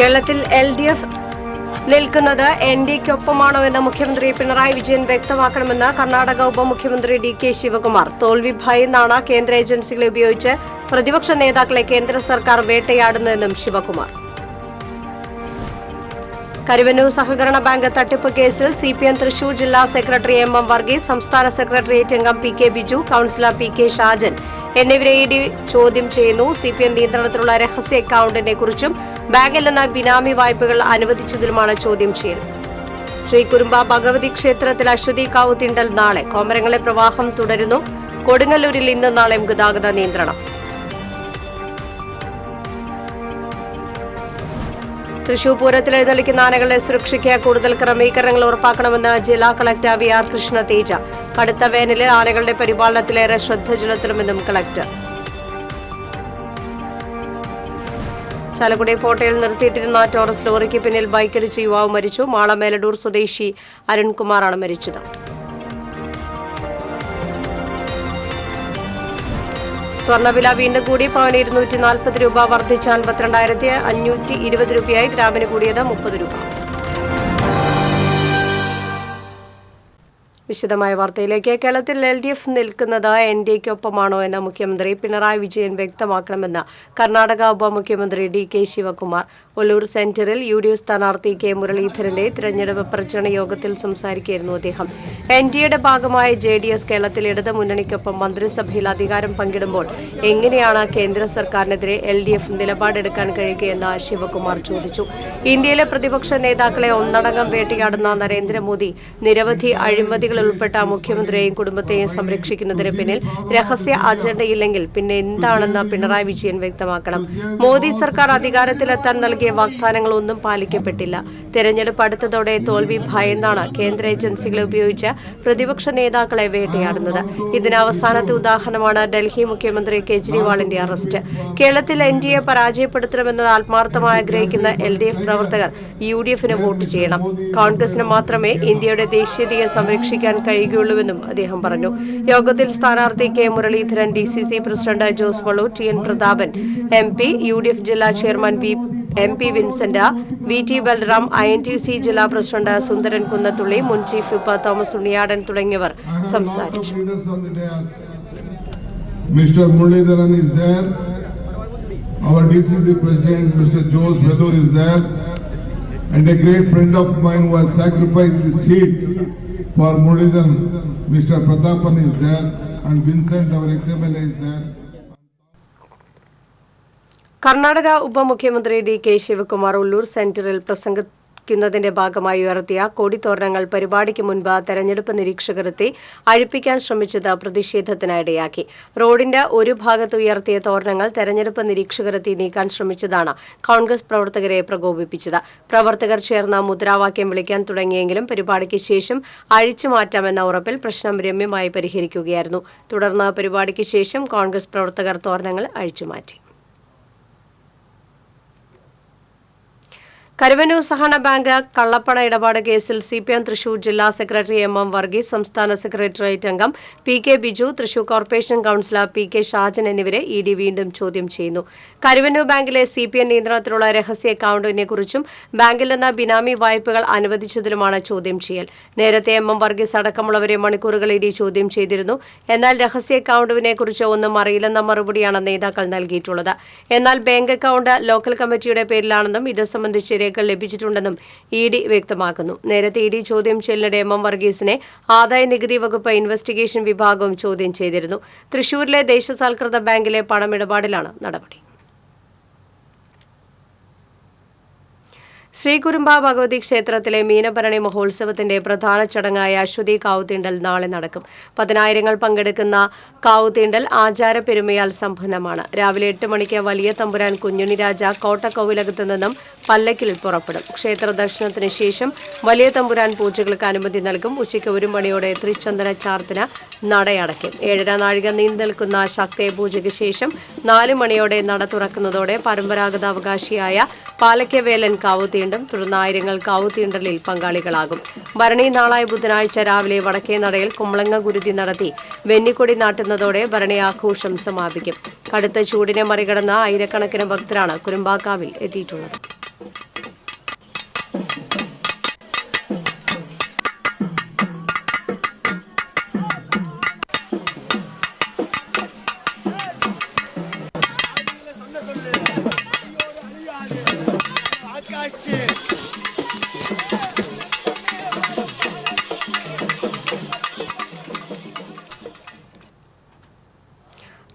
കേരളത്തിൽ LDF നിൽക്കുന്നത് NDAയ്ക്കൊപ്പമാണോ എന്ന് മുഖ്യമന്ത്രി പിണറായി വിജയൻ വ്യക്തമാക്കണമെന്ന് കർണാടക ഉപമുഖ്യമന്ത്രി DK ശിവകുമാർ. തോൽവി ഭയന്നാണ് കേന്ദ്ര ഏജൻസികളെ ഉപയോഗിച്ച് പ്രതിപക്ഷ നേതാക്കളെ കേന്ദ്ര സർക്കാർ വേട്ടയാടുന്നതെന്നും ശിവകുമാർ. കരുവന്നൂർ സഹകരണ ബാങ്ക് തട്ടിപ്പ് കേസിൽ CPM തൃശൂർ ജില്ലാ സെക്രട്ടറി MM വർഗീസ്, സംസ്ഥാന സെക്രട്ടേറിയറ്റ് അംഗം PK Biju, councillor PK Shajan എന്നിവരെ ED ചോദ്യം ചെയ്യുന്നു. CPM നിയന്ത്രണത്തിലുള്ള രഹസ്യ അക്കൌണ്ടിനെ കുറിച്ചും ബാങ്കിൽ നിന്ന് ബിനാമി വായ്പകൾ അനുവദിച്ചതിലുമാണ് ചോദ്യം ചെയ്യൽ. ശ്രീകുരുമ്പ ഭഗവതി ക്ഷേത്രത്തിൽ അശ്വതി കാവുതിണ്ടൽ നാളെ. കോമരങ്ങളെ പ്രവാഹം തുടരുന്നു. കൊടുങ്ങല്ലൂരിൽ ഇന്ന് നാളെയും ഗതാഗത നിയന്ത്രണം. തൃശൂർ പൂരത്തിൽ എഴുന്നള്ളിക്കുന്ന ആനകളുടെ സുരക്ഷയ്ക്ക് കൂടുതൽ ക്രമീകരണങ്ങൾ ഉറപ്പാക്കണമെന്ന് ജില്ലാ കളക്ടർ VR കൃഷ്ണ തേജ. കടുത്ത വേനലിൽ ആനകളുടെ പരിപാലനത്തിലേറെ ശ്രദ്ധ ചെലുത്തണമെന്നും കളക്ടർ. ചാലക്കുടി പോട്ടയിൽ നിർത്തിയിട്ടിരുന്ന ടോറസ് ലോറിക്ക് പിന്നിൽ ബൈക്കിടിച്ച് യുവാവ് മരിച്ചു. മാള മേലടൂർ സ്വദേശി അരുൺകുമാറാണ് മരിച്ചത്. സ്വർണ്ണവില വീണ്ടും കൂടി. പവന് 240 രൂപ വർദ്ധിച്ച 52,520 രൂപയായി. ഗ്രാമിന് കൂടിയത് 30 രൂപ. വിശദമായ വാർത്തയിലേക്ക്. കേരളത്തിൽ LDF നിൽക്കുന്നത് NDAയ്ക്കൊപ്പമാണോ എന്ന് മുഖ്യമന്ത്രി പിണറായി വിജയൻ വ്യക്തമാക്കണമെന്ന് കർണാടക ഉപമുഖ്യമന്ത്രി DK ശിവകുമാർ. ഒല്ലൂർ സെന്ററിൽ UDF സ്ഥാനാർത്ഥി K മുരളീധരന്റെ തിരഞ്ഞെടുപ്പ് പ്രചരണ യോഗത്തിൽ സംസാരിക്കുകയായിരുന്നു അദ്ദേഹം. NDAയുടെ ഭാഗമായ JDS കേരളത്തിൽ ഇടത് മുന്നണിക്കൊപ്പം മന്ത്രിസഭയിൽ അധികാരം പങ്കിടുമ്പോൾ എങ്ങനെയാണ് കേന്ദ്ര സർക്കാരിനെതിരെ LDF നിലപാടെടുക്കാൻ കഴിയുകയെന്ന് ശിവകുമാർ ചോദിച്ചു. ഇന്ത്യയിലെ പ്രതിപക്ഷ നേതാക്കളെ ഒന്നടങ്കം വേട്ടയാടുന്ന നരേന്ദ്രമോദി നിരവധി അഴിമതികൾ ഉൾപ്പെട്ട മുഖ്യമന്ത്രിയെയും കുടുംബത്തെയും സംരക്ഷിക്കുന്നതിന് പിന്നിൽ രഹസ്യ അജണ്ടയില്ലെങ്കിൽ പിന്നെ എന്താണെന്ന് പിണറായി വിജയൻ വ്യക്തമാക്കണം. മോദി സർക്കാർ അധികാരത്തിലെത്താൻ നൽകിയ വാഗ്ദാനങ്ങളൊന്നും പാലിക്കപ്പെട്ടില്ല. തെരഞ്ഞെടുപ്പ് അടുത്തതോടെ തോൽവി ഭയന്നാണ് കേന്ദ്ര ഏജൻസികളെ ഉപയോഗിച്ച് പ്രതിപക്ഷ നേതാക്കളെ വേട്ടയാടുന്നത്. ഇതിന് അവസാനത്തെ ഉദാഹരണമാണ് ഡൽഹി മുഖ്യമന്ത്രി കേജ്രിവാളിന്റെ അറസ്റ്റ്. കേരളത്തിൽ NDA പരാജയപ്പെടുത്തണമെന്ന് ആത്മാർത്ഥമായി ആഗ്രഹിക്കുന്ന LDF പ്രവർത്തകർ UDFന് വോട്ട് ചെയ്യണം. കോൺഗ്രസിന് മാത്രമേ ഇന്ത്യയുടെ ദേശീയതയെ സംരക്ഷിക്കാൻ കഴിയുകയുള്ളൂവെന്നും അദ്ദേഹം പറഞ്ഞു. യോഗത്തിൽ സ്ഥാനാർത്ഥി K Muraleedharan, DCC president Jose Vallur, TN Prathapan MP, UDF ജില്ലാ chairman MP Vincent, VT Balram, INTUC ജില്ലാ പ്രസിഡന്റ് സുന്ദരൻ കുന്നത്തുള്ളി, മുൻ ചീഫ് വിപ്പ് തോമസ് ഉണ്ണിയാടൻ തുടങ്ങിയവർ സംസാരിച്ചു. Mr. Muralidharan is there. Our DCC president Mr. Jose Vellore is there, and a great friend of mine who has sacrificed the seat for Muralidharan, Mr. Pratapan is there, and Vincent, our ex-MLA, is there. Karnataka ഉപമുഖ്യമന്ത്രി DK Shivakumar Ulloor സെന്ററിൽ പ്രസംഗിക്കുന്നതിന്റെ ഭാഗമായി ഉയർത്തിയ കൊടിത്തോരണങ്ങൾ പരിപാടിക്ക് മുൻപ് തെരഞ്ഞെടുപ്പ് നിരീക്ഷകരെത്തി അഴിപ്പിക്കാൻ ശ്രമിച്ചത് പ്രതിഷേധത്തിനിടയാക്കി. റോഡിന്റെ ഒരു ഭാഗത്ത് ഉയർത്തിയ തോരണങ്ങൾ തെരഞ്ഞെടുപ്പ് നിരീക്ഷകരെത്തി നീക്കാൻ ശ്രമിച്ചതാണ് കോൺഗ്രസ് പ്രവർത്തകരെ പ്രകോപിപ്പിച്ചത്. പ്രവർത്തകർ ചേർന്ന് മുദ്രാവാക്യം വിളിക്കാൻ തുടങ്ങിയെങ്കിലും പരിപാടിക്ക് ശേഷം അഴിച്ചു മാറ്റാമെന്ന ഉറപ്പിൽ പ്രശ്നം രമ്യമായി പരിഹരിക്കുകയായിരുന്നു. തുടർന്ന് പരിപാടിക്ക് ശേഷം കോൺഗ്രസ് പ്രവർത്തകർ തോരണങ്ങൾ അഴിച്ചുമാറ്റി. കരുവന്നൂർ സഹകരണ ബാങ്ക് കള്ളപ്പണ ഇടപാട് കേസിൽ CPM തൃശൂർ ജില്ലാ സെക്രട്ടറി MM വർഗീസ്, സംസ്ഥാന സെക്രട്ടേറിയറ്റ് അംഗം PK Biju, Thrissur corporation councillor PK Shajan എന്നിവരെ ED വീണ്ടും ചോദ്യം ചെയ്യുന്നു. കരുവന്നൂർ ബാങ്കിലെ CPM നിയന്ത്രണത്തിലുള്ള രഹസ്യ അക്കൌണ്ടിനെ കുറിച്ചും ബാങ്കിൽ നിന്ന് ബിനാമി വായ്പകൾ അനുവദിച്ചതിലുമാണ് ചോദ്യം ചെയ്യൽ. നേരത്തെ MM വർഗീസ് അടക്കമുള്ളവരെ മണിക്കൂറുകൾ ED ചോദ്യം ചെയ്തിരുന്നു. എന്നാൽ രഹസ്യ അക്കൌണ്ടിനെ കുറിച്ച് ഒന്നും അറിയില്ലെന്ന മറുപടിയാണ് നേതാക്കൾ നൽകിയിട്ടുള്ളത്. എന്നാൽ ബാങ്ക് അക്കൌണ്ട് ലോക്കൽ കമ്മിറ്റിയുടെ പേരിലാണെന്നും ഇത് സംബന്ധിച്ച് ലഭിച്ചിട്ടുണ്ടെന്നും ED വ്യക്തമാക്കുന്നു. നേരത്തെ ED ചോദ്യം ചെയ്യലിനിടെ MM വർഗീസിനെ ആദായ നികുതി വകുപ്പ് ഇൻവെസ്റ്റിഗേഷൻ വിഭാഗവും ചോദ്യം ചെയ്തിരുന്നു. തൃശൂരിലെ ദേശസാൽകൃത ബാങ്കിലെ പണമിടപാടിലാണ് നടപടി. ശ്രീകുരുമ്പ ഭഗവതി ക്ഷേത്രത്തിലെ മീനഭരണി മഹോത്സവത്തിന്റെ പ്രധാന ചടങ്ങായ അശ്വതി കാവുതീണ്ടൽ നാളെ നടക്കും. 10,000 പങ്കെടുക്കുന്ന കാവുതീണ്ടൽ ആചാരപ്പെരുമയാൽ സമ്പന്നമാണ്. രാവിലെ 8 മണിക്ക് വലിയ തമ്പുരാൻ കുഞ്ഞുണ്ണി രാജ കോട്ടക്കോവിലകത്ത് നിന്നും പല്ലക്കിൽ പുറപ്പെടും. ക്ഷേത്ര ദർശനത്തിന് ശേഷം വലിയ തമ്പുരാൻ പൂജകൾക്ക് അനുമതി നൽകും. ഉച്ചയ്ക്ക് 1 മണിയോടെ ത്രിചന്ദന ചാർത്തിന് നടയടയ്ക്കും. 7.5 നാഴിക നീണ്ടു നിൽക്കുന്ന ശക്തേ പൂജയ്ക്ക് ശേഷം 4 മണിയോടെ നട തുറക്കുന്നതോടെ പരമ്പരാഗത അവകാശിയായ പാലക്കവേലൻ കാവുതീണ്ടും. തുടർന്ന് ആയിരങ്ങൾ കാവുതീണ്ടലിൽ പങ്കാളികളാകും. ഭരണി നാളായ ബുധനാഴ്ച രാവിലെ വടക്കേ നടയിൽ കുമ്പളങ്ങ ഗുരുതി നടത്തി വെന്നിക്കൊടി നാട്ടുന്നതോടെ ഭരണി ആഘോഷം സമാപിക്കും. കടുത്ത ചൂടിനെ മറികടന്ന ആയിരക്കണക്കിന് ഭക്തരാണ് കുരുമ്പാക്കാവിൽ എത്തിയിട്ടുള്ളത്.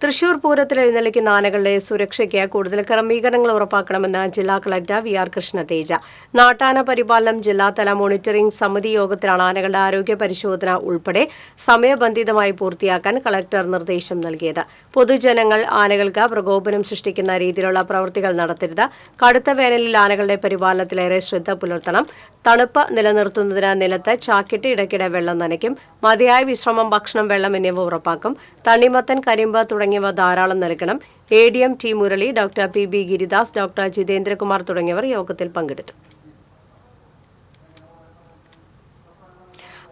തൃശൂർ പൂരത്തിൽ എഴുന്നള്ളിക്കുന്ന ആനകളുടെ സുരക്ഷയ്ക്ക് കൂടുതൽ ക്രമീകരണങ്ങൾ ഉറപ്പാക്കണമെന്ന് ജില്ലാ കളക്ടർ വി ആർ കൃഷ്ണതേജ. നാട്ടാന പരിപാലനം ജില്ലാതല മോണിറ്ററിംഗ് സമിതി യോഗത്തിലാണ് ആനകളുടെ ആരോഗ്യ പരിശോധന ഉൾപ്പെടെ സമയബന്ധിതമായി പൂർത്തിയാക്കാൻ കളക്ടർ നിർദ്ദേശം നൽകിയത്. പൊതുജനങ്ങൾ ആനകൾക്ക് പ്രകോപനം സൃഷ്ടിക്കുന്ന രീതിയിലുള്ള പ്രവൃത്തികൾ നടത്തരുത്. കടുത്ത വേനലിൽ ആനകളുടെ പരിപാലനത്തിലേറെ ശ്രദ്ധ പുലർത്തണം. തണുപ്പ് നിലനിർത്തുന്നതിന് നിലത്ത് ചാക്കിട്ട് ഇടയ്ക്കിടെ വെള്ളം നനയ്ക്കും. മതിയായ വിശ്രമം, ഭക്ഷണം, വെള്ളം എന്നിവ ഉറപ്പാക്കും. തണ്ണിമത്തൻ, കരിമ്പ് തുടങ്ങിയവ ധാരാളം നൽകണം. ADM T Murali, doctor PB Giridas, doctor Jithendrakumar തുടങ്ങിയവർ യോഗത്തിൽ പങ്കെടുത്തു.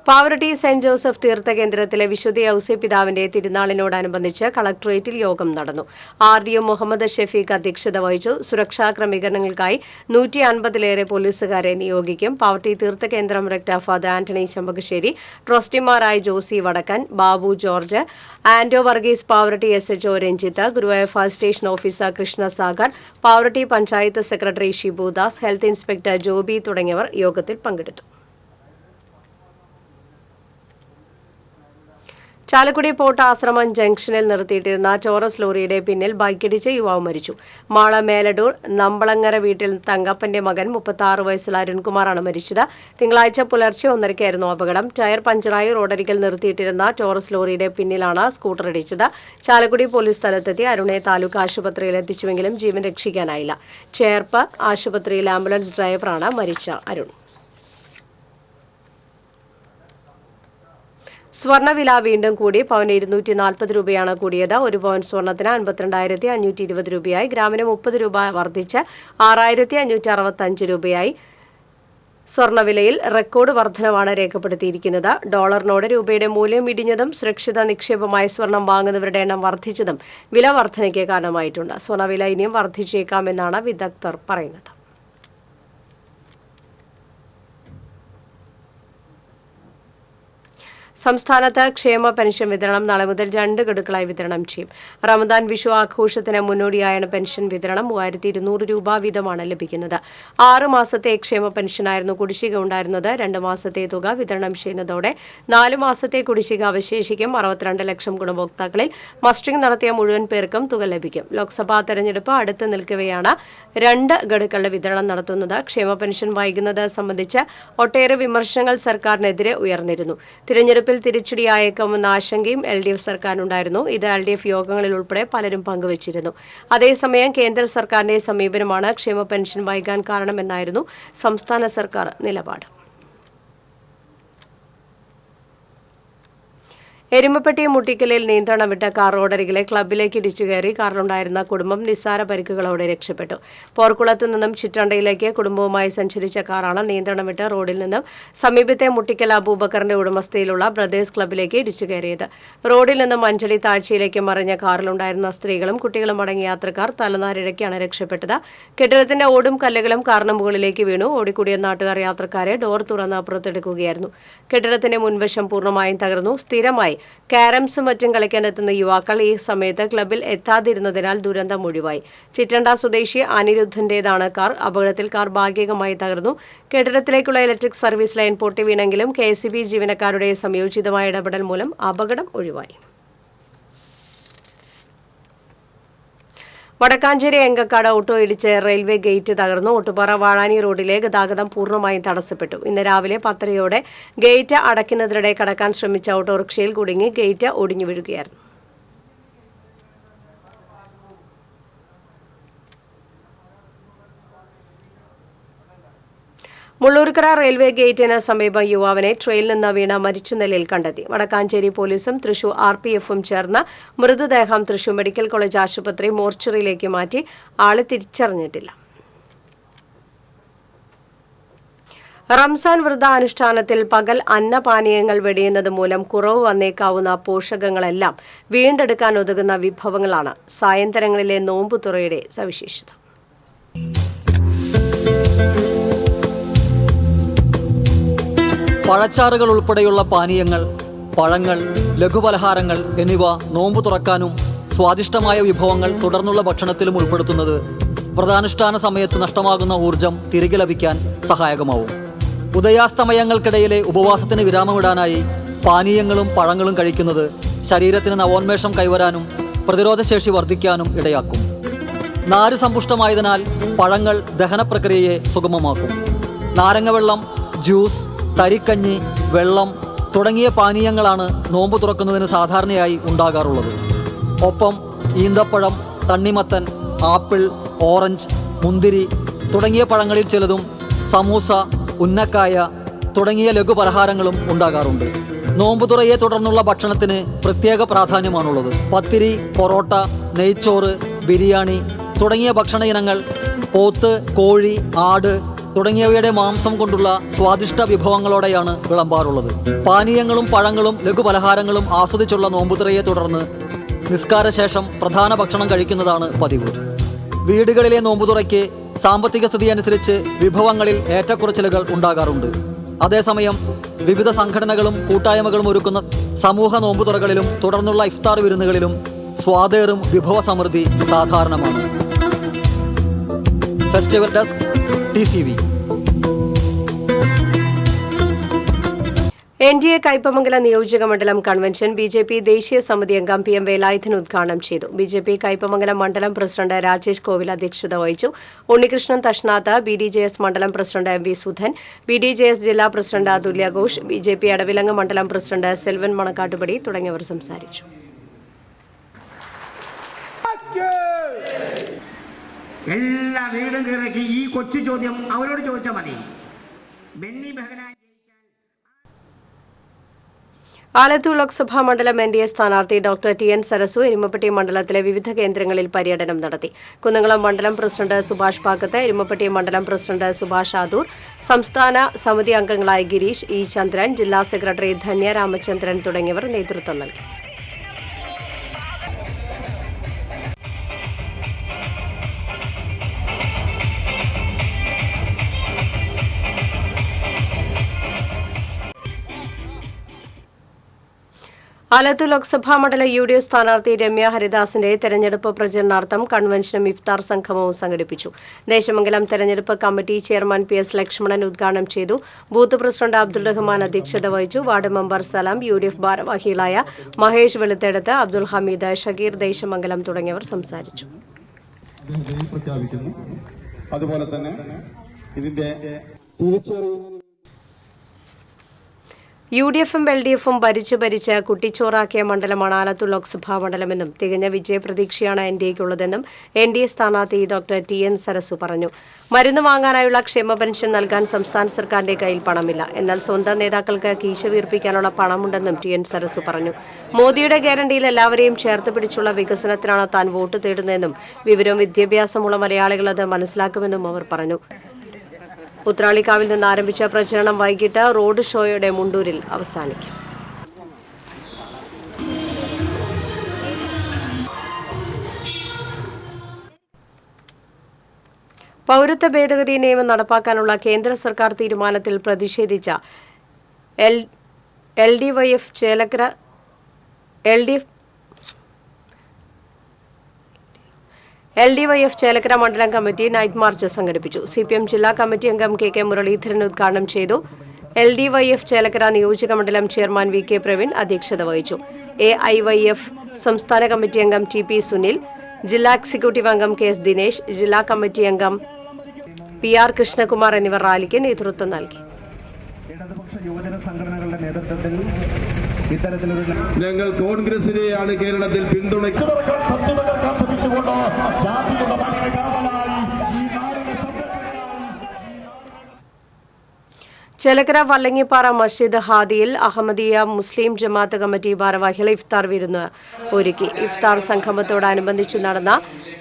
പാവറട്ടി സെന്റ് ജോസഫ് തീർത്ഥകേന്ദ്രത്തിലെ വിശുദ്ധ ഔസേപ്പിതാവിന്റെ തിരുനാളിനോടനുബന്ധിച്ച് കളക്ടറേറ്റിൽ യോഗം നടന്നു. RDO മുഹമ്മദ് ഷെഫീഖ് അധ്യക്ഷത വഹിച്ചു. സുരക്ഷാ ക്രമീകരണങ്ങൾക്കായി 150-ലേറെ പോലീസുകാരെ നിയോഗിക്കും. പാവറട്ടി തീർത്ഥകേന്ദ്രം റെക്ടർ ഫാദർ ആന്റണി ചെമ്പകശ്ശേരി, ട്രസ്റ്റിമാരായ Josy Vadakkan, Babu George, Anto Varghese, Pavaratty SHO Ranjith, Guruvayur fire station officer Krishnasagar, Pavaratty panchayat secretary Shibudas, health inspector Joby തുടങ്ങിയവർ യോഗത്തിൽ പങ്കെടുത്തു. ചാലക്കുടി പോട്ട ആശ്രമം ജംഗ്ഷനിൽ നിർത്തിയിട്ടിരുന്ന ടോറസ് ലോറിയുടെ പിന്നിൽ ബൈക്കിടിച്ച് യുവാവ് മരിച്ചു. മാള മേലടൂർ നമ്പളങ്ങര വീട്ടിൽ തങ്കപ്പന്റെ മകൻ 36 വയസ്സുള്ള അരുൺകുമാറാണ് മരിച്ചത്. തിങ്കളാഴ്ച പുലർച്ചെ 1:30 അപകടം. ടയർ പഞ്ചറായി റോഡരികിൽ നിർത്തിയിട്ടിരുന്ന ടോറസ് ലോറിയുടെ പിന്നിലാണ് സ്കൂട്ടർ ഇടിച്ചത്. ചാലക്കുടി പോലീസ് സ്ഥലത്തെത്തി അരുണെ താലൂക്ക് ആശുപത്രിയിൽ എത്തിച്ചുവെങ്കിലും ജീവൻ രക്ഷിക്കാനായില്ല. ചേർപ്പ് ആശുപത്രിയിൽ ആംബുലൻസ് ഡ്രൈവറാണ് മരിച്ച അരുൺ. സ്വർണ്ണവില വീണ്ടും കൂടി. പവന് 240 രൂപയാണ് കൂടിയത്. 1 പവൻ സ്വർണ്ണത്തിന് 52,520 രൂപയായി. ഗ്രാമിന് 30 രൂപ വർദ്ധിച്ച് 6,565 രൂപയായി. സ്വർണ്ണവിലയിൽ റെക്കോർഡ് വർധനവാണ് രേഖപ്പെടുത്തിയിരിക്കുന്നത്. ഡോളറിനോട് രൂപയുടെ മൂല്യം ഇടിഞ്ഞതും സുരക്ഷിത നിക്ഷേപമായി സ്വർണം വാങ്ങുന്നവരുടെ എണ്ണം വർദ്ധിച്ചതും വില വർധനയ്ക്ക് കാരണമായിട്ടുണ്ട്. സ്വർണ്ണവില ഇനിയും വർദ്ധിച്ചേക്കാമെന്നാണ് വിദഗ്ധർ പറയുന്നത്. സംസ്ഥാനത്ത് ക്ഷേമ പെൻഷൻ വിതരണം നാളെ മുതൽ 2 ഗഡുക്കളായി വിതരണം ചെയ്യും. റമദാൻ, വിഷു ആഘോഷത്തിന് മുന്നോടിയായാണ് പെൻഷൻ വിതരണം. 3,200 രൂപ വീതമാണ് ലഭിക്കുന്നത്. 6 മാസത്തെ ക്ഷേമ പെൻഷനായിരുന്നു കുടിശ്ശിക ഉണ്ടായിരുന്നത്. 2 മാസത്തെ തുക വിതരണം ചെയ്യുന്നതോടെ 4 മാസത്തെ കുടിശ്ശിക അവശേഷിക്കും. 62 ലക്ഷം ഗുണഭോക്താക്കളിൽ മസ്റ്ററിംഗ് നടത്തിയ മുഴുവൻ പേർക്കും തുക ലഭിക്കും. ലോക്സഭാ തെരഞ്ഞെടുപ്പ് അടുത്ത് നിൽക്കവെയാണ് 2 ഗഡുക്കളുടെ വിതരണം നടത്തുന്നത്. ക്ഷേമ പെൻഷൻ വൈകുന്നത് സംബന്ധിച്ച് ഒട്ടേറെ വിമർശനങ്ങൾ സർക്കാരിനെതിരെ ഉയർന്നിരുന്നു. തിരഞ്ഞെടുപ്പ് തിരിച്ചടിയായേക്കുമെന്ന ആശങ്കയും LDF സർക്കാരിനുണ്ടായിരുന്നു. ഇത് LDF യോഗങ്ങളിൽ ഉൾപ്പെടെ പലരും പങ്കുവച്ചിരുന്നു. അതേസമയം കേന്ദ്ര സർക്കാരിന്റെ സമീപനമാണ് ക്ഷേമ പെൻഷൻ വൈകാൻ കാരണമെന്നായിരുന്നു സംസ്ഥാന സർക്കാർ നിലപാട്. എരുമപ്പെട്ടി മുട്ടിക്കലിൽ നിയന്ത്രണം വിട്ട കാർ റോഡരികിലെ ക്ലബിലേക്ക് ഇടിച്ചുകയറി. കാറിലുണ്ടായിരുന്ന കുടുംബം നിസ്സാര പരിക്കുകളോടെ രക്ഷപ്പെട്ടു. പോർക്കുളത്തു നിന്നും ചിറ്റണ്ടയിലേക്ക് കുടുംബവുമായി സഞ്ചരിച്ച കാറാണ് നിയന്ത്രണം വിട്ട് റോഡിൽ നിന്നും സമീപത്തെ മുട്ടിക്കൽ അബൂബക്കറിന്റെ ഉടമസ്ഥയിലുള്ള ബ്രദേഴ്സ് ക്ലബിലേക്ക് ഇടിച്ചുകയറിയത്. റോഡിൽ നിന്നും അഞ്ചടി താഴ്ചയിലേക്ക് മറിഞ്ഞ കാറിലുണ്ടായിരുന്ന സ്ത്രീകളും കുട്ടികളും അടങ്ങിയ യാത്രക്കാർ തലനാരിഴയ്ക്കാണ് രക്ഷപ്പെട്ടത്. കെട്ടിടത്തിന്റെ ഓടും കല്ലുകളും കാറിന് മുകളിലേക്ക് വീണു. ഓടിക്കൂടിയ നാട്ടുകാർ യാത്രക്കാരെ ഡോർ തുറന്ന് പുറത്തെടുക്കുകയായിരുന്നു. കെട്ടിടത്തിന്റെ മുൻവശം പൂർണ്ണമായും തകർന്നു. സ്ഥിരമായി കാരംസും മറ്റും കളിക്കാനെത്തുന്ന യുവാക്കൾ ഈ സമയത്ത് ക്ലബിൽ എത്താതിരുന്നതിനാൽ ദുരന്തം ഒഴിവായി. ചിറ്റണ്ട സ്വദേശി അനിരുദ്ധന്റേതാണ് കാർ. അപകടത്തിൽ കാർ ഭാഗികമായി തകർന്നു. കെട്ടിടത്തിലേക്കുള്ള ഇലക്ട്രിക് സർവീസ് ലൈൻ പൊട്ടി വീണെങ്കിലും KCB ജീവനക്കാരുടെ സംയോജിതമായ ഇടപെടൽ മൂലം അപകടം ഒഴിവായി. വടക്കാഞ്ചേരി എങ്കക്കാട് ഓട്ടോ ഇടിച്ച് റെയിൽവേ ഗേറ്റ് തകർന്നു. ഒട്ടുപാറ വാഴാനി റോഡിലെ ഗതാഗതം പൂർണ്ണമായും തടസ്സപ്പെട്ടു. ഇന്ന് രാവിലെ 10:30 ഗേറ്റ് അടയ്ക്കുന്നതിനിടെ കടക്കാൻ ശ്രമിച്ച ഓട്ടോറിക്ഷയിൽ കുടുങ്ങി ഗേറ്റ് ഒടിഞ്ഞു വീഴുകയായിരുന്നു. മുള്ളൂർക്കര റെയിൽവേ ഗേറ്റിന് സമീപം യുവാവിനെ ട്രെയിനിൽ നിന്ന് വീണ മരിച്ച നിലയിൽ കണ്ടെത്തി. വടക്കാഞ്ചേരി പോലീസും തൃശൂർ RPFും ചേർന്ന് മൃതദേഹം തൃശൂർ മെഡിക്കൽ കോളേജ് ആശുപത്രി മോർച്ചറിയിലേക്ക് മാറ്റി. ആളെ തിരിച്ചറിഞ്ഞിട്ടില്ല. റംസാൻ വ്രതാനുഷ്ഠാനത്തിൽ പകൽ അന്നപാനീയങ്ങൾ വെടിയുന്നത് മൂലം കുറവ് വന്നേക്കാവുന്ന പോഷകങ്ങളെല്ലാം വീണ്ടെടുക്കാൻ ഉതകുന്ന വിഭവങ്ങളാണ് സായന്തനങ്ങളിലെ നോമ്പുതുറയുടെ സവിശേഷത. പഴച്ചാറുകൾ ഉൾപ്പെടെയുള്ള പാനീയങ്ങൾ, പഴങ്ങൾ, ലഘുപലഹാരങ്ങൾ എന്നിവ നോമ്പ് തുറക്കാനും സ്വാദിഷ്ടമായ വിഭവങ്ങൾ തുടർന്നുള്ള ഭക്ഷണത്തിലും ഉൾപ്പെടുത്തുന്നത് വ്രതാനുഷ്ഠാന സമയത്ത് നഷ്ടമാകുന്ന ഊർജം തിരികെ ലഭിക്കാൻ സഹായകമാവും. ഉദയാസ്തമയങ്ങൾക്കിടയിലെ ഉപവാസത്തിന് വിരാമമിടാനായി പാനീയങ്ങളും പഴങ്ങളും കഴിക്കുന്നത് ശരീരത്തിന് നവോന്മേഷം കൈവരാനും പ്രതിരോധശേഷി വർദ്ധിക്കാനും ഇടയാക്കും. നാര് സമ്പുഷ്ടമായതിനാൽ പഴങ്ങൾ ദഹനപ്രക്രിയയെ സുഗമമാക്കും. നാരങ്ങവെള്ളം, ജ്യൂസ്, തരിക്കഞ്ഞി, വെള്ളം തുടങ്ങിയ പാനീയങ്ങളാണ് നോമ്പ് തുറക്കുന്നതിന് സാധാരണയായി ഉണ്ടാകാറുള്ളത്. ഒപ്പം ഈന്തപ്പഴം, തണ്ണിമത്തൻ, ആപ്പിൾ, ഓറഞ്ച്, മുന്തിരി തുടങ്ങിയ പഴങ്ങളിൽ ചിലതും സമൂസ, ഉന്നക്കായ തുടങ്ങിയ ലഘുപലഹാരങ്ങളും ഉണ്ടാകാറുണ്ട്. നോമ്പുതുറയെ തുടർന്നുള്ള ഭക്ഷണത്തിന് പ്രത്യേക പ്രാധാന്യമാണുള്ളത്. പത്തിരി, പൊറോട്ട, നെയ്ച്ചോറ്, ബിരിയാണി തുടങ്ങിയ ഭക്ഷണ ഇനങ്ങൾ പോത്ത്, കോഴി, ആട് തുടങ്ങിയവയുടെ മാംസം കൊണ്ടുള്ള സ്വാദിഷ്ട വിഭവങ്ങളോടെയാണ് വിളമ്പാറുള്ളത്. പാനീയങ്ങളും പഴങ്ങളും ലഘുപലഹാരങ്ങളും ആസ്വദിച്ചുള്ള നോമ്പുതുറയെ തുടർന്ന് നിസ്കാരശേഷം പ്രധാന ഭക്ഷണം കഴിക്കുന്നതാണ് പതിവ്. വീടുകളിലെ നോമ്പുതുറയ്ക്ക് സാമ്പത്തിക സ്ഥിതി അനുസരിച്ച് വിഭവങ്ങളിൽ ഏറ്റക്കുറച്ചിലുകൾ ഉണ്ടാകാറുണ്ട്. അതേസമയം വിവിധ സംഘടനകളും കൂട്ടായ്മകളും ഒരുക്കുന്ന സമൂഹ നോമ്പുതുറകളിലും തുടർന്നുള്ള ഇഫ്താർ വിരുന്നുകളിലും സ്വാദേറും വിഭവസമൃദ്ധി സാധാരണമാണ്. Festival desk TCV. NDA Kaipamangalam നിയോജക മണ്ഡലം കൺവെൻഷൻ BJP ദേശീയ സമിതി അംഗം PM വേലായുധൻ ഉദ്ഘാടനം ചെയ്തു. BJP കയ്പമംഗലം മണ്ഡലം പ്രസിഡന്റ് രാജേഷ് കോവിൽ അധ്യക്ഷത വഹിച്ചു. ഉണ്ണികൃഷ്ണൻ തഷ്നാത്ത്, BDJS മണ്ഡലം പ്രസിഡന്റ് MV സുധൻ, BDJS ജില്ലാ പ്രസിഡന്റ് അതുല്യ ഘോഷ്, BJP അടവിലങ്ങ് മണ്ഡലം പ്രസിഡന്റ് സെൽവൻ മണക്കാട്ടുപടി തുടങ്ങിയവർ സംസാരിച്ചു. എല്ലാ വീടും കയറി ഈ കൊച്ചു ചോദ്യം അവരോട് ചോദിച്ചാൽ മതി. ബെന്നി ബെഹനാൻ ആലത്തൂർ ലോക്സഭാ മണ്ഡലം NDA സ്ഥാനാർത്ഥി ഡോക്ടർ TN സരസു എരുമപ്പെട്ടി മണ്ഡലത്തിലെ വിവിധ കേന്ദ്രങ്ങളിൽ പര്യടനം നടത്തി. കുന്നംകുളം മണ്ഡലം പ്രസിഡന്റ് സുഭാഷ് പാക്കത്ത്, എരുമപ്പെട്ടി മണ്ഡലം പ്രസിഡന്റ് സുഭാഷ് ആദൂർ, സംസ്ഥാന സമിതി അംഗങ്ങളായ ഗിരീഷ് E. ചന്ദ്രൻ, ജില്ലാ സെക്രട്ടറി ധന്യ രാമചന്ദ്രൻ തുടങ്ങിയവർ നേതൃത്വം നൽകി. ആലത്തൂർ ലോക്സഭാ മണ്ഡല UDF സ്ഥാനാർത്ഥി രമ്യ ഹരിദാസിന്റെ തെരഞ്ഞെടുപ്പ് പ്രചരണാർത്ഥം കൺവെൻഷനും ഇഫ്താർ സംഗമവും സംഘടിപ്പിച്ചു. ദേശമംഗലം തെരഞ്ഞെടുപ്പ് കമ്മിറ്റി ചെയർമാൻ PS ലക്ഷ്മണൻ ഉദ്ഘാടനം ചെയ്തു. ബൂത്ത് പ്രസിഡന്റ് അബ്ദുൾ റഹ്മാൻ അധ്യക്ഷത വഹിച്ചു. വാർഡ് മെമ്പർ സലാം, UDF ഭാരവാഹികളായ മഹേഷ് വെളുത്തെടുത്ത്, അബ്ദുൾ ഹമീദ്, ഷകീർ ദേശമംഗലം തുടങ്ങിയവർ സംസാരിച്ചു. അതുപോലെ തന്നെ ഇതിന്റെ UDF-ഉം LDF-ഉം ഭരിച്ച് കുട്ടിച്ചോറാക്കിയ മണ്ഡലമാണ് ആലത്തൂർ ലോക്സഭാ മണ്ഡലമെന്നും തികഞ്ഞ വിജയപ്രതീക്ഷയാണ് NDAയ്ക്കുള്ളതെന്നും NDA സ്ഥാനാർത്ഥി ഡോക്ടർ TN സരസു പറഞ്ഞു. മരുന്ന് വാങ്ങാനായുള്ള ക്ഷേമ പെൻഷൻ നൽകാൻ സംസ്ഥാന സർക്കാരിന്റെ കയ്യിൽ പണമില്ല. എന്നാൽ സ്വന്തം നേതാക്കൾക്ക് കീശ വീർപ്പിക്കാനുള്ള പണമുണ്ടെന്നും TN സരസു പറഞ്ഞു. മോദിയുടെ ഗ്യാരണ്ടിയിൽ എല്ലാവരെയും ചേർത്ത് പിടിച്ചുള്ള വികസനത്തിനാണ് താൻ വോട്ട് തേടുന്നതെന്നും വിവരവും വിദ്യാഭ്യാസമുള്ള മലയാളികൾ അത് മനസ്സിലാക്കുമെന്നും അവർ പറഞ്ഞു. ഉത്രാളിക്കാവിൽ നിന്ന് ആരംഭിച്ച പ്രചരണം വൈകിട്ട് റോഡ് ഷോയുടെ മുണ്ടൂരിൽ അവസാനിക്കും. പൗരത്വ ഭേദഗതി നിയമം നടപ്പാക്കാനുള്ള കേന്ദ്ര സർക്കാർ തീരുമാനത്തിൽ പ്രതിഷേധിച്ച LDYF ചേലക്കര മണ്ഡലം കമ്മിറ്റി നൈറ്റ് മാർച്ച് സംഘടിപ്പിച്ചു. CPM ജില്ലാ കമ്മിറ്റി അംഗം KK മുരളീധരൻ ഉദ്ഘാടനം ചെയ്തു. LDYF ചേലക്കര നിയോജക മണ്ഡലം ചെയർമാൻ VK പ്രവീൺ അധ്യക്ഷത വഹിച്ചു. AIYF സംസ്ഥാന കമ്മിറ്റി അംഗം TP സുനിൽ, ജില്ലാ എക്സിക്യൂട്ടീവ് അംഗം KS ദിനേശ്, ജില്ലാ കമ്മിറ്റി അംഗം PR കൃഷ്ണകുമാർ എന്നിവർ റാലിക്ക് നേതൃത്വം നൽകി. ഇടതുപക്ഷ യുവജന സംഘടനകളുടെ നേതൃത്വത്തിൽ ഞങ്ങൾ കോൺഗ്രസിനെയാണ് കേരളത്തിൽ പിന്തുണയ്ക്കുന്നത്. ചേലക്കര വല്ലങ്ങിപ്പാറ മസ്ജിദ് ഹാദിയിൽ അഹമ്മദിയ മുസ്ലിം ജമാഅത്ത് കമ്മിറ്റി ഭാരവാഹികൾ ഇഫ്താർ വിരുന്ന് ഒരുക്കി. ഇഫ്താർ സംഗമത്തോടനുബന്ധിച്ച് നടന്ന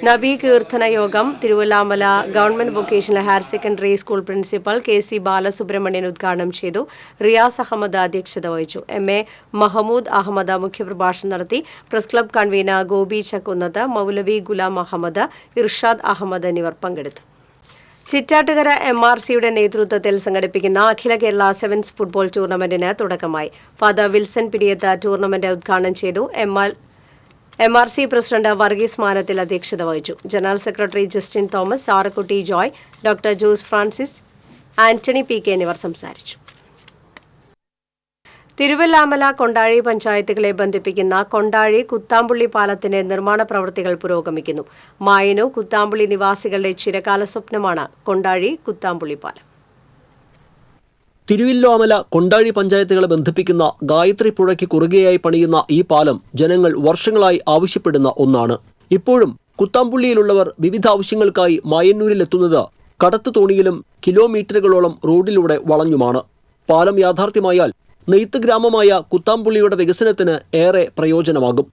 നബി കീർത്തന യോഗം Thiruvallamala government vocational higher secondary school principal KC Balasubramanian ഉദ്ഘാടനം ചെയ്തു. റിയാസ് അഹമ്മദ് അധ്യക്ഷത വഹിച്ചു. MA മഹമ്മൂദ് അഹമ്മദ് മുഖ്യപ്രഭാഷണം നടത്തി. Press club convenor Gopi Chakkunnath, Maulavi Ghulam Ahmed, Irshad Ahmed എന്നിവർ പങ്കെടുത്തു. ചിറ്റാട്ടുകര MRCയുടെ നേതൃത്വത്തിൽ സംഘടിപ്പിക്കുന്ന അഖില കേരള സെവൻസ് ഫുട്ബോൾ ടൂർണമെന്റിന് തുടക്കമായി. ഫാദർ വിൽസൺ പിടിയത്ത് ടൂർണമെന്റ് ഉദ്ഘാടനം ചെയ്തു. MRC പ്രസിഡന്റ് വർഗീസ് മാനത്തിൽ അധ്യക്ഷത വഹിച്ചു. General secretary Justin Thomas, Sarakkutty Joy, doctor Jose Francis, Antony PK എന്നിവർ സംസാരിച്ചു. തിരുവല്ലാമല കൊണ്ടാഴി പഞ്ചായത്തുകളെ ബന്ധിപ്പിക്കുന്ന കൊണ്ടാഴി കുത്താമ്പുള്ളി പാലത്തിന്റെ നിർമ്മാണ പ്രവൃത്തികൾ പുരോഗമിക്കുന്നു. മായനു കുത്താമ്പുള്ളി നിവാസികളുടെ ചിരകാല സ്വപ്നമാണ് കൊണ്ടാഴി കുത്താമ്പുള്ളി പാലം. തിരുവല്ലാമല കൊണ്ടാഴി പഞ്ചായത്തുകളെ ബന്ധിപ്പിക്കുന്ന ഗായത്രി പുഴയ്ക്ക് കുറുകെയായി പണിയുന്ന ഈ പാലം ജനങ്ങൾ വർഷങ്ങളായി ആവശ്യപ്പെടുന്ന ഒന്നാണ്. ഇപ്പോഴും കുത്താമ്പുള്ളിയിലുള്ളവർ വിവിധ ആവശ്യങ്ങൾക്കായി മായന്നൂരിലെത്തുന്നത് കടത്തു തോണിയിലും കിലോമീറ്ററുകളോളം റോഡിലൂടെ വളഞ്ഞുമാണ്. പാലം യാഥാർത്ഥ്യമായാൽ നെയ്ത്ത് ഗ്രാമമായ കുത്താമ്പുള്ളിയുടെ വികസനത്തിന് ഏറെ പ്രയോജനമാകും.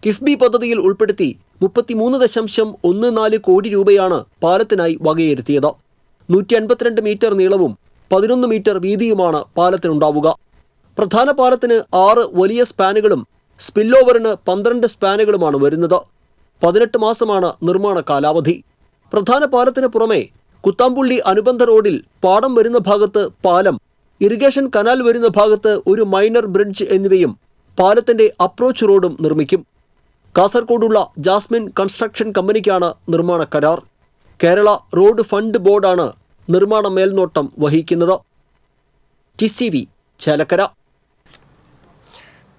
കിഫ്ബി പദ്ധതിയിൽ ഉൾപ്പെടുത്തി 33.14 കോടി രൂപയാണ് പാലത്തിനായി വകയിരുത്തിയത്. 152 മീറ്റർ നീളവും 11 മീറ്റർ വീതിയുമാണ് പാലത്തിനുണ്ടാവുക. പ്രധാന പാലത്തിന് 6 വലിയ സ്പാനുകളും സ്പില്ലോവറിന് 12 സ്പാനുകളുമാണ് വരുന്നത്. 18 മാസമാണ് നിർമ്മാണ കാലാവധി. പ്രധാന പാലത്തിന് പുറമെ കുത്താമ്പുള്ളി അനുബന്ധ റോഡിൽ പാടം വരുന്ന ഭാഗത്ത് പാലം, ഇറിഗേഷൻ കനാൽ വരുന്ന ഭാഗത്ത് ഒരു മൈനർ ബ്രിഡ്ജ് എന്നിവയും പാലത്തിന്റെ അപ്രോച്ച് റോഡും നിർമ്മിക്കും. കാസർഗോഡുള്ള ജാസ്മിൻ കൺസ്ട്രക്ഷൻ കമ്പനിക്കാണ് നിർമ്മാണ കരാർ. കേരള റോഡ് ഫണ്ട് ബോർഡാണ് നിർമ്മാണ മേൽനോട്ടം വഹിക്കുന്നത്. TCV ചേലക്കര.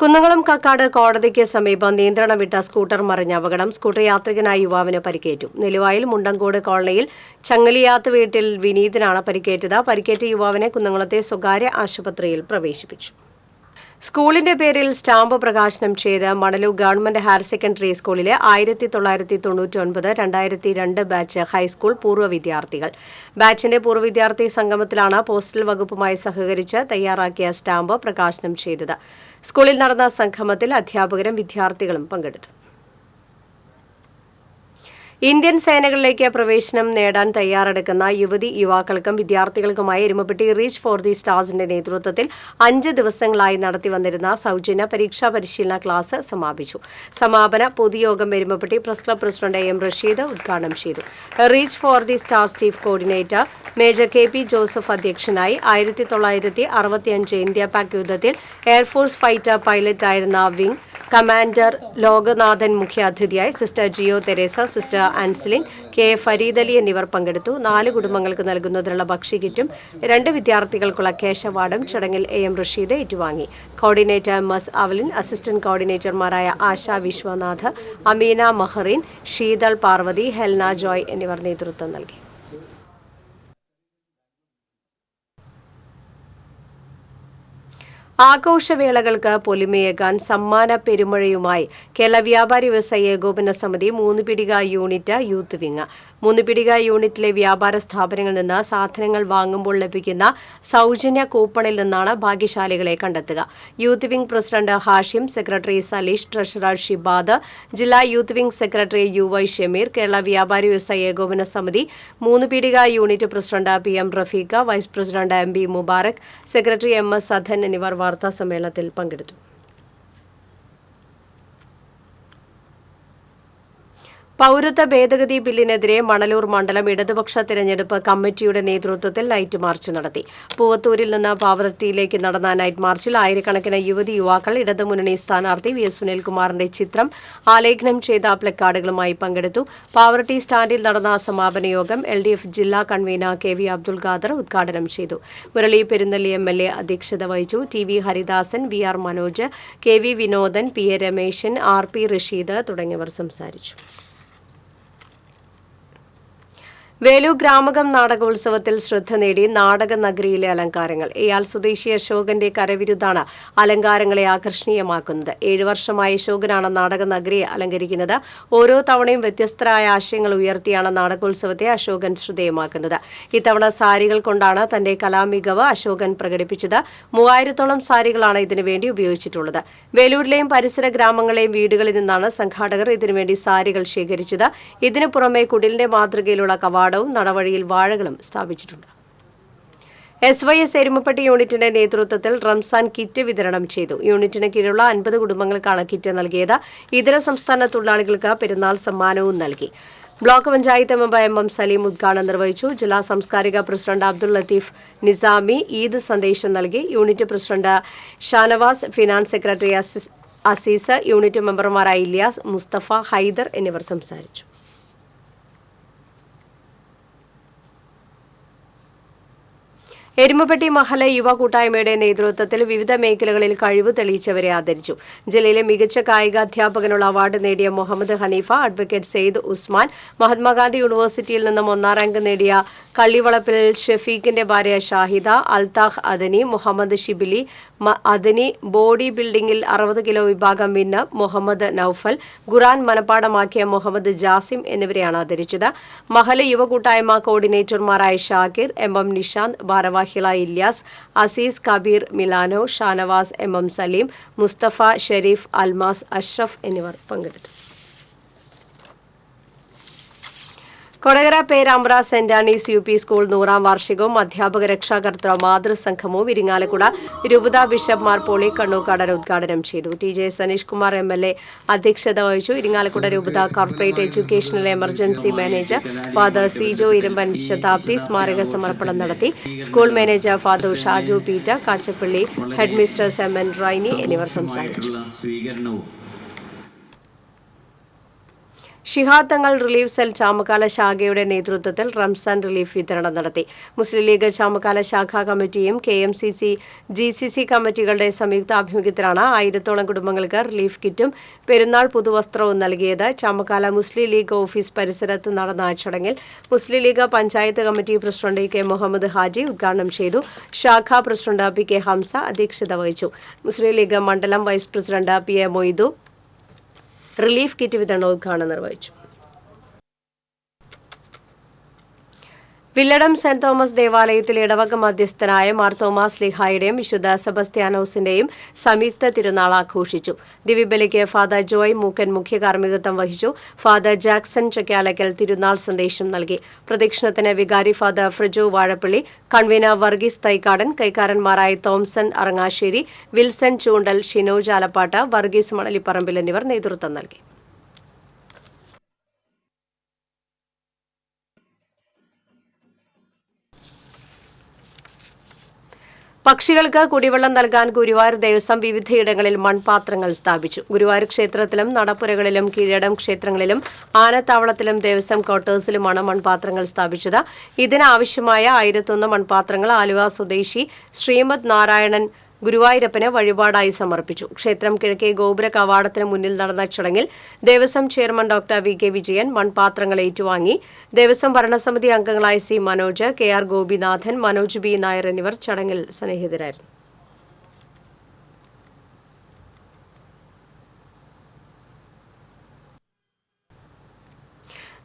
കുന്നംകുളം കക്കാട് കോടതിക്ക് സമീപം നിയന്ത്രണം വിട്ട സ്കൂട്ടർ മറിഞ്ഞ അപകടം. സ്കൂട്ടർ യാത്രികനായ യുവാവിന് പരിക്കേറ്റു. നെല്ലുവായിൽ മുണ്ടങ്കോട് കോളനിയിൽ ചങ്ങലിയാത്ത് വീട്ടിൽ വിനീതിനാണ് പരിക്കേറ്റത്. പരിക്കേറ്റ യുവാവിനെ കുന്നംകുളത്തെ സ്വകാര്യ ആശുപത്രിയിൽ പ്രവേശിപ്പിച്ചു. സ്കൂളിന്റെ പേരിൽ സ്റ്റാമ്പ് പ്രകാശനം ചെയ്ത് മണലൂർ ഗവൺമെന്റ് ഹയർ സെക്കൻഡറി സ്കൂളിലെ 1999-2002 ബാച്ച് ഹൈസ്കൂൾ പൂർവ്വ വിദ്യാർത്ഥികൾ. ബാച്ചിന്റെ പൂർവ്വ വിദ്യാർത്ഥി സംഗമത്തിലാണ് പോസ്റ്റൽ വകുപ്പുമായി സഹകരിച്ച് തയ്യാറാക്കിയ സ്റ്റാമ്പ് പ്രകാശനം ചെയ്തത്. സ്കൂളിൽ നടന്ന സംഗമത്തിൽ അധ്യാപകരും വിദ്യാർത്ഥികളും പങ്കെടുത്തു. ഇന്ത്യൻ സേനകളിലേക്ക് പ്രവേശനം നേടാൻ തയ്യാറെടുക്കുന്ന യുവാക്കൾക്കും വിദ്യാർത്ഥികൾക്കുമായി എരുമപ്പെട്ടി റീച്ച് ഫോർ ദി സ്റ്റാർസിന്റെ നേതൃത്വത്തിൽ 5 ദിവസങ്ങളായി നടത്തിവന്നിരുന്ന സൗജന്യ പരീക്ഷാ പരിശീലന ക്ലാസ് സമാപിച്ചു. സമാപന പൊതുയോഗം Erumapetty press club president M Rasheed ഉദ്ഘാടനം ചെയ്തു. Reach for the stars chief coordinator major KP Joseph അധ്യക്ഷനായി. 1965 ഇന്ത്യ പാക് യുദ്ധത്തിൽ എയർഫോഴ്സ് ഫൈറ്റർ പൈലറ്റായിരുന്ന വിംഗ് കമാൻഡർ ലോകനാഥൻ മുഖ്യാതിഥിയായി. Sister Jio Theresa, sister Anselin, K. Fareed Ali എന്നിവർ പങ്കെടുത്തു. 4 കുടുംബങ്ങൾക്ക് നൽകുന്നതിനുള്ള ഭക്ഷ്യകിറ്റും 2 വിദ്യാർത്ഥികൾക്കുള്ള ക്യാഷ് അവാർഡും ചടങ്ങിൽ AM റഷീദ് ഏറ്റുവാങ്ങി. കോർഡിനേറ്റർ MS അവലിൻ, അസിസ്റ്റന്റ് കോർഡിനേറ്റർമാരായ ആശ വിശ്വനാഥ്, അമീന മഹറിൻ, ശീതൾ പാർവതി, ഹെൽന ജോയ് എന്നിവർ നേതൃത്വം നൽകി. ആഘോഷവേളകൾക്ക് പൊലിമയേകാൻ സമ്മാന പെരുമഴയുമായി കേരള വ്യാപാരി വ്യവസായി ഏകോപന സമിതി 3 പീടിക യൂണിറ്റ് യൂത്ത് വിങ്. 3 പീടിക യൂണിറ്റിലെ വ്യാപാര സ്ഥാപനങ്ങളിൽ നിന്ന് സാധനങ്ങൾ വാങ്ങുമ്പോൾ ലഭിക്കുന്ന സൗജന്യ കൂപ്പണിൽ നിന്നാണ് ഭാഗ്യശാലികളെ കണ്ടെത്തുക. Youth wing president Hashim, secretary Saleesh, treasurer Shibad, ജില്ലാ youth wing secretary UY Shameer, Kerala വ്യാപാരി വ്യവസായി ഏകോപന സമിതി 3 Peedika unit president PM Rafeeq, vice president MB Mubarak, secretary MS Sadhan എന്നിവർ വാർത്താ സമ്മേളനത്തിൽ പങ്കെടുത്തു. പൗരത്വ ഭേദഗതി ബില്ലിനെതിരെ മണലൂർ മണ്ഡലം ഇടതുപക്ഷ തിരഞ്ഞെടുപ്പ് കമ്മിറ്റിയുടെ നേതൃത്വത്തിൽ നൈറ്റ് മാർച്ച് നടത്തി. പൂവത്തൂരിൽ നിന്ന് പാവറട്ടിയിലേക്ക് നടന്ന നൈറ്റ് മാർച്ചിൽ ആയിരക്കണക്കിന് യുവാക്കൾ ഇടതുമുന്നണി സ്ഥാനാർത്ഥി VS സുനിൽകുമാറിന്റെ ചിത്രം ആലേഖനം ചെയ്ത പ്ലക്കാർഡുകളുമായി പങ്കെടുത്തു. പാവറട്ടി സ്റ്റാൻഡിൽ നടന്ന സമാപന യോഗം LDF ജില്ലാ കൺവീനർ KV അബ്ദുൽ ഖാദർ ഉദ്ഘാടനം ചെയ്തു. മുരളി പെരുന്നല്ലി MLA അധ്യക്ഷത വഹിച്ചു. TV Haridasan, VR Manoj, KV Vinodan, PA Rameshan, RP Rasheed തുടങ്ങിയവർ സംസാരിച്ചു. വേലൂർ ഗ്രാമകം നാടകോത്സവത്തിൽ ശ്രദ്ധ നേടി നാടക നഗരിയിലെ അലങ്കാരങ്ങൾ. ഇയാൾ സ്വദേശി അശോകന്റെ കരവിരുതാണ് അലങ്കാരങ്ങളെ ആകർഷണീയമാക്കുന്നത്. 7 വർഷമായി അശോകനാണ് നാടക നഗരിയെ അലങ്കരിക്കുന്നത്. ഓരോ തവണയും വ്യത്യസ്തരായ ആശയങ്ങൾ ഉയർത്തിയാണ് നാടകോത്സവത്തെ അശോകൻ ശ്രദ്ധേയമാക്കുന്നത്. ഇത്തവണ സാരികൾ കൊണ്ടാണ് തന്റെ കലാമികവ് അശോകൻ പ്രകടിപ്പിച്ചത്. 3000-ഓളം സാരികളാണ് ഇതിനുവേണ്ടി ഉപയോഗിച്ചിട്ടുള്ളത്. വേലൂരിലെയും പരിസര ഗ്രാമങ്ങളെയും വീടുകളിൽ നിന്നാണ് സംഘാടകർ ഇതിനുവേണ്ടി സാരികൾ ശേഖരിച്ചത്. ഇതിനു പുറമെ കുടിലിന്റെ മാതൃകയിലുള്ള കവാടവും നടവഴിയിൽ വാഴകളും സ്ഥാപിച്ചിട്ടുണ്ട്. SYS എരുമപ്പെട്ടി യൂണിറ്റിന്റെ നേതൃത്വത്തിൽ റംസാൻ കിറ്റ് വിതരണം ചെയ്തു. യൂണിറ്റിന് കീഴിലുള്ള 50 കുടുംബങ്ങൾക്കാണ് കിറ്റ് നൽകിയത്. ഇതര സംസ്ഥാന തൊഴിലാളികൾക്ക് പെരുന്നാൾ സമ്മാനവും നൽകി. Block panchayat member MM Saleem ഉദ്ഘാടനം നിർവഹിച്ചു. ജില്ലാ സാംസ്കാരിക പ്രസിഡന്റ് അബ്ദുൽ ലത്തീഫ് നിസാമി ഈദ് സന്ദേശം നൽകി. Unit president Shanavas, finance secretary Azeez, unit മെമ്പർമാരായ ഇലിയാസ്, മുസ്തഫ, ഹൈദർ എന്നിവർ സംസാരിച്ചു. എരുമപ്പെട്ടി മഹല യുവ കൂട്ടായ്മയുടെ നേതൃത്വത്തിൽ വിവിധ മേഖലകളിൽ കഴിവ് തെളിയിച്ചവരെ ആദരിച്ചു. ജില്ലയിലെ മികച്ച കായിക അധ്യാപകനുള്ള അവാർഡ് നേടിയ മുഹമ്മദ് ഹനീഫ, അഡ്വക്കേറ്റ് സെയ്ദ് ഉസ്മാൻ, മഹാത്മാഗാന്ധി യൂണിവേഴ്സിറ്റിയിൽ നിന്നും 1ാം റാങ്ക് നേടിയ കള്ളിവളപ്പിൽ ഷഫീഖിന്റെ ഭാര്യ ഷാഹിദ, അൽതാഹ് അദനി, മുഹമ്മദ് ഷിബിലി അദനി, ബോഡി ബിൽഡിംഗിൽ 60 കിലോ വിഭാഗം വിന്നർ മുഹമ്മദ് നൌഫൽ, ഖുറാൻ മനപാഠമാക്കിയ മുഹമ്മദ് ജാസിം എന്നിവരെയാണ് ആദരിച്ചത്. മഹല യുവ കൂട്ടായ്മ കോർഡിനേറ്റർമാരായ ഷാക്കിർ, എം നിഷാന്ത്, ഭാരവാഹികളായ ഇല്യാസ്, അസീസ്, കബീർ, മിലാനോ, ഷാനവാസ്, എം സലീം, മുസ്തഫ, ഷെരീഫ്, അൽമാസ്, അഷ്റഫ് എന്നിവർ പങ്കെടുത്തു. Kodakara Perambra saint Anne's UP school 100ാം വാർഷികവും അധ്യാപക രക്ഷാകർതൃ മാതൃസംഘവും ഇരിങ്ങാലക്കുട രൂപതാ ബിഷപ്പ് മാർ പോളി കണ്ണൂക്കാടൻ ഉദ്ഘാടനം ചെയ്തു. TJ സനീഷ് കുമാർ MLA അധ്യക്ഷത വഹിച്ചു. ഇരിങ്ങാലക്കുട രൂപതാ corporate educational emergency manager father Sijo Irumban ശതാബ്ദി സ്മാരക സമർപ്പണം നടത്തി. School manager father Shaju Peter, Kachappilly head mistress MN Rainy എന്നിവർ സംസാരിച്ചു. ഷിഹാദ് തങ്ങൾ റിലീഫ് സെൽ ചാമക്കാല ശാഖയുടെ നേതൃത്വത്തിൽ റംസാൻ റിലീഫ് വിതരണം നടത്തി. മുസ്ലിം ലീഗ് ചാമക്കാല ശാഖാ കമ്മിറ്റിയും KMCC GCC കമ്മിറ്റികളുടെ സംയുക്ത ആഭിമുഖ്യത്തിലാണ് 1000ഓളം കുടുംബങ്ങൾക്ക് റിലീഫ് കിറ്റും പെരുന്നാൾ പുതുവസ്ത്രവും നൽകിയത്. ചാമക്കാല മുസ്ലിം ലീഗ് ഓഫീസ് പരിസരത്ത് നടന്ന ചടങ്ങിൽ Muslim League panchayat committee president K Muhammad Haji ഉദ്ഘാടനം ചെയ്തു. ശാഖാ പ്രസിഡന്റ് PK ഹംസ അധ്യക്ഷത വഹിച്ചു. മുസ്ലിം ലീഗ് മണ്ഡലം vice president PA Moidu relief kit വിതരണോദ്ഘാടനം നിർവഹിച്ചു. വില്ലടം സെന്റ് തോമസ് ദേവാലയത്തിൽ ഇടവക മധ്യസ്ഥനായ മാർ തോമസ് ലീഹായുടെയും വിശുദ്ധ സെബസ്ത്യാനോസിന്റെയും സംയുക്ത തിരുനാൾ ആഘോഷിച്ചു. ദിവ്യബലിക്ക് ഫാദർ ജോയ് മൂക്കൻ മുഖ്യ കാർമ്മികത്വം വഹിച്ചു. ഫാദർ ജാക്സൺ ചക്കാലക്കൽ തിരുനാൾ സന്ദേശം നൽകി. പ്രദക്ഷിണത്തിന് വികാരി ഫാദർ ഫ്രിജു വാഴപ്പള്ളി, കൺവീനർ വർഗീസ് തൈക്കാടൻ, കൈക്കാരന്മാരായ തോംസൺ അറങ്ങാശ്ശേരി, വിൽസൺ ചൂണ്ടൽ, ഷിനോജ് ആലപ്പാട്ട്, വർഗീസ് മണലിപ്പറമ്പിൽ എന്നിവർ നേതൃത്വം നൽകി. പക്ഷികൾക്ക് കുടിവെള്ളം നൽകാൻ ഗുരുവായൂർ ദേവസ്വം വിവിധയിടങ്ങളിൽ മൺപാത്രങ്ങൾ സ്ഥാപിച്ചു. ഗുരുവായൂർ ക്ഷേത്രത്തിലും നടപ്പുരകളിലും കീഴടം ക്ഷേത്രങ്ങളിലും ആനത്താവളത്തിലും ദേവസ്വം ക്വാർട്ടേഴ്സിലുമാണ് മൺപാത്രങ്ങൾ സ്ഥാപിച്ചത്. ഇതിനാവശ്യമായ 1001 മൺപാത്രങ്ങൾ ആലുവ സ്വദേശി ശ്രീമദ് നാരായണൻ ഗുരുവായൂരപ്പന് വഴിപാടായി സമർപ്പിച്ചു. ക്ഷേത്രം കിഴക്കേ ഗോപുര കവാടത്തിന് മുന്നിൽ നടന്ന ചടങ്ങിൽ Devaswom chairman doctor VK Vijayan മൺപാത്രങ്ങൾ ഏറ്റുവാങ്ങി. ദേവസ്വം ഭരണസമിതി അംഗങ്ങളായ C Manoj, KR Gopinathan, Manoj B Nair എന്നിവർ ചടങ്ങിൽ സന്നിഹിതരായിരുന്നു.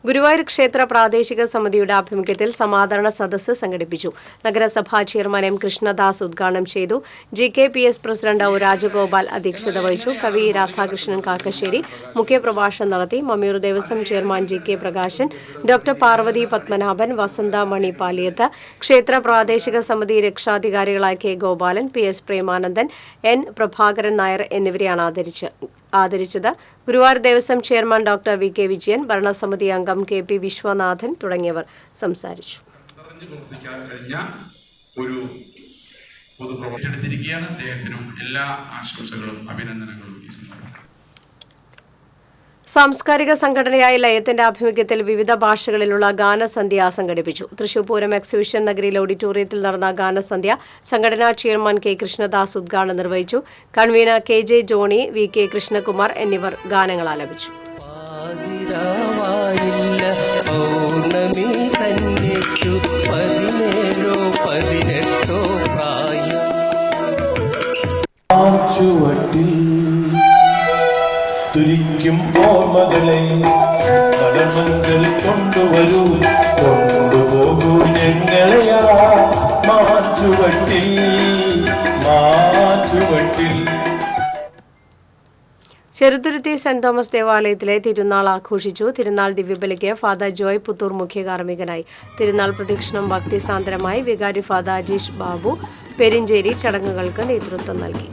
ഗുരുവായൂർ ക്ഷേത്ര പ്രാദേശിക സമിതിയുടെ ആഭിമുഖ്യത്തിൽ സമാദരണ സദസ്സ് സംഘടിപ്പിച്ചു. നഗരസഭാ ചെയർമാൻ M കൃഷ്ണദാസ് ഉദ്ഘാടനം ചെയ്തു. GKPS പ്രസിഡന്റ് O രാജഗോപാൽ അധ്യക്ഷത വഹിച്ചു. കവി രാധാകൃഷ്ണൻ കാക്കശ്ശേരി മുഖ്യപ്രഭാഷണം നടത്തി. Mammiyoor Devaswom chairman GK Prakashan, doctor Parvathy Padmanabhan, Vasantha Mani Paliyath, ക്ഷേത്ര പ്രാദേശിക സമിതി രക്ഷാധികാരികളായ K Gopalan, PS Premanandan, N Prabhakaran Nair എന്നിവരെയാണ് ആദരിച്ചത്. Guruvayur Devaswom chairman doctor VK Vijayan, ഭരണസമിതി അംഗം KP വിശ്വനാഥൻ തുടങ്ങിയവർ സംസാരിച്ചു. ഒരു പൊതുപ്രവർത്തനത്തിരിക്കുകയാണ്. അദ്ദേഹത്തിനും എല്ലാ ആശംസകളും അഭിനന്ദനങ്ങളും. സാംസ്കാരിക സംഘടനയായ ലയത്തിന്റെ ആഭിമുഖ്യത്തിൽ വിവിധ ഭാഷകളിലുള്ള ഗാനസന്ധ്യ സംഘടിപ്പിച്ചു. തൃശൂർ പൂരം എക്സിബിഷൻ നഗരിയിലെ ഓഡിറ്റോറിയത്തിൽ നടന്ന ഗാനസന്ധ്യ സംഘടനാ ചെയർമാൻ K കൃഷ്ണദാസ് ഉദ്ഘാടനം നിർവഹിച്ചു. Convener KJ Johny, VK Krishnakumar എന്നിവർ ഗാനങ്ങൾ ആലപിച്ചു. തുരിക്കും ഓർമ്മകളെ കടമകൾ കൊണ്ടുവരൂ, കൊണ്ടുപോകൂ ഞങ്ങളെയാ മാറ്റുവട്ടിൽ. ചെറുതുരുത്തി സെന്റ് തോമസ് ദേവാലയത്തിലെ തിരുനാൾ ആഘോഷിച്ചു. തിരുനാൾ ദിവ്യബലിക്ക് ഫാദർ ജോയ് പുത്തൂർ മുഖ്യ കാർമ്മികനായി. തിരുനാൾ പ്രദക്ഷിണം ഭക്തിസാന്ദ്രമായി. വികാരി ഫാദർ അജീഷ് ബാബു പെരിഞ്ചേരി ചടങ്ങുകൾക്ക് നേതൃത്വം നൽകി.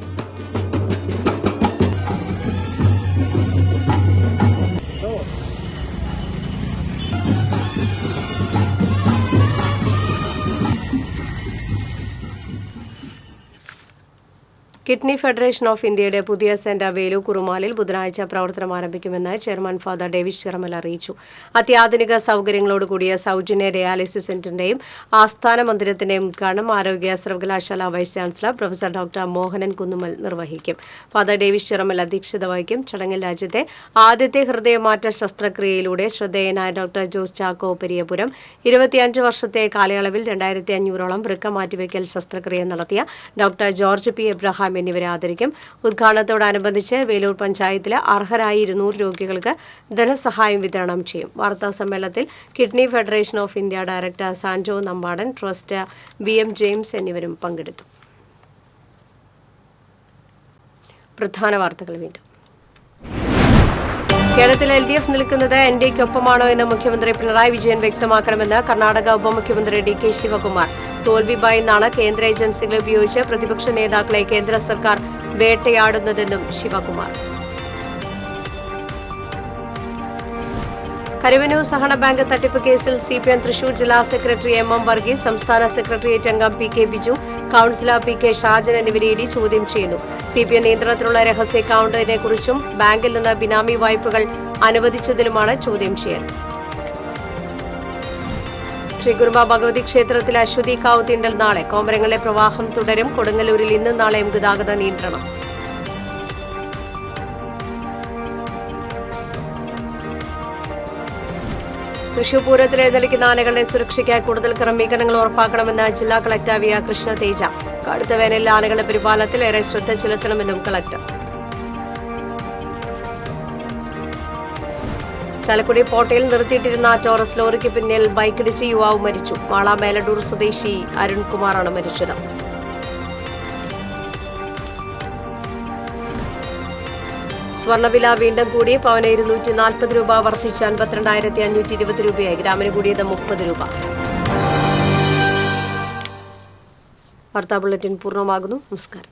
കിഡ്നി ഫെഡറേഷൻ ഓഫ് ഇന്ത്യയുടെ പുതിയ സെന്റർ വേലൂർ കുറുമാലിൽ ബുധനാഴ്ച പ്രവർത്തനം ആരംഭിക്കുമെന്ന് ചെയർമാൻ ഫാദർ ഡേവിസ് ചിറമൽ അറിയിച്ചു. അത്യാധുനിക സൗകര്യങ്ങളോടുകൂടിയ സൗജന്യ ഡയാലിസിസ് സെന്ററിന്റെയും ആസ്ഥാന മന്ദിരത്തിന്റെയും ഉദ്ഘാടനം ആരോഗ്യ സർവകലാശാല vice chancellor professor doctor Mohanan Kunnummal നിർവഹിക്കും. ഫാദർ ഡേവിസ് ചിറമൽ അധ്യക്ഷത വഹിക്കും. ചടങ്ങിൽ രാജ്യത്തെ ആദ്യത്തെ ഹൃദയമാറ്റ ശസ്ത്രക്രിയയിലൂടെ ശ്രദ്ധേയനായ ഡോക്ടർ ജോസ് ചാക്കോ പെരിയപുരം 25 വർഷത്തെ കാലയളവിൽ 2500ഓളം വൃക്ക മാറ്റിവെക്കൽ ശസ്ത്രക്രിയ നടത്തിയ ഡോക്ടർ ജോർജ് പി എബ്രഹാം എന്നിവരെ ആദരിക്കും. ഉദ്ഘാടനത്തോടനുബന്ധിച്ച് വേലൂർ പഞ്ചായത്തിലെ അർഹരായ 200 രോഗികൾക്ക് ധനസഹായം വിതരണം ചെയ്യും. വാർത്താ സമ്മേളനത്തിൽ kidney federation of India director Sanjo Nambadan, trust BM James എന്നിവരും പങ്കെടുത്തു. പ്രധാന വാർത്തകൾ വീണ്ടും. കേരളത്തിൽ LDF നിൽക്കുന്നത് NDAയ്ക്കൊപ്പമാണോ എന്ന് മുഖ്യമന്ത്രി പിണറായി വിജയൻ വ്യക്തമാക്കണമെന്ന് കർണാടക ഉപമുഖ്യമന്ത്രി DK ശിവകുമാർ. തോൽവി ഭയന്നാണ് കേന്ദ്ര ഏജൻസികളെ ഉപയോഗിച്ച് പ്രതിപക്ഷ നേതാക്കളെ കേന്ദ്ര സർക്കാർ വേട്ടയാടുന്നതെന്നും ശിവകുമാർ. കരുവന്നൂർ സഹകരണ ബാങ്ക് തട്ടിപ്പ് കേസിൽ CPM തൃശൂർ ജില്ലാ സെക്രട്ടറി MM വർഗീസ്, സംസ്ഥാന സെക്രട്ടേറിയറ്റ് അംഗം PK Biju, councillor PK Shajan എന്നിവരെ ED ചോദ്യം ചെയ്യുന്നു. CPM നിയന്ത്രണത്തിലുള്ള രഹസ്യ അക്കൌണ്ടിനെക്കുറിച്ചും ബാങ്കിൽ നിന്ന് ബിനാമി വായ്പകൾ അനുവദിച്ചതിലുമാണ് ചോദ്യം ചെയ്യൽ. ശ്രീകുറുമ്പ ഭഗവതി ക്ഷേത്രത്തിലെ അശ്വതി കാവ് തീണ്ടൽ നാളെ. കോമരങ്ങളിലെ പ്രവാഹം തുടരും. കൊടുങ്ങല്ലൂരിൽ ഇന്നും നാളെയും ഗതാഗത നിയന്ത്രണം. തൃശൂർ പൂരത്തിൽ എഴുന്നള്ളിക്കുന്ന ആനകളുടെ സുരക്ഷയ്ക്കായി കൂടുതൽ ക്രമീകരണങ്ങൾ ഉറപ്പാക്കണമെന്ന് ജില്ലാ കളക്ടർ വി. കൃഷ്ണ തേജ. കടുത്ത വേനലിൽ ആനകളുടെ പരിപാലനത്തിൽ ഏറെ ശ്രദ്ധ ചെലുത്തണമെന്നും കളക്ടർ. ചാലക്കുടി പോട്ടയിൽ നിർത്തിയിട്ടിരുന്ന ടോറസ് ലോറിക്ക് പിന്നിൽ ബൈക്കിടിച്ച് യുവാവ് മരിച്ചു. മാള മേലടൂർ സ്വദേശി അരുൺകുമാറാണ് മരിച്ചത്. സ്വർണ്ണവില വീണ്ടും കൂടി. പവന് 240 രൂപ വർദ്ധിച്ച് 52,520 രൂപയായി. ഗ്രാമിന് കൂടിയത് 30 രൂപ. വാർത്താ ബുള്ളറ്റിൻ പൂർണ്ണമാകുന്നു. നമസ്കാരം.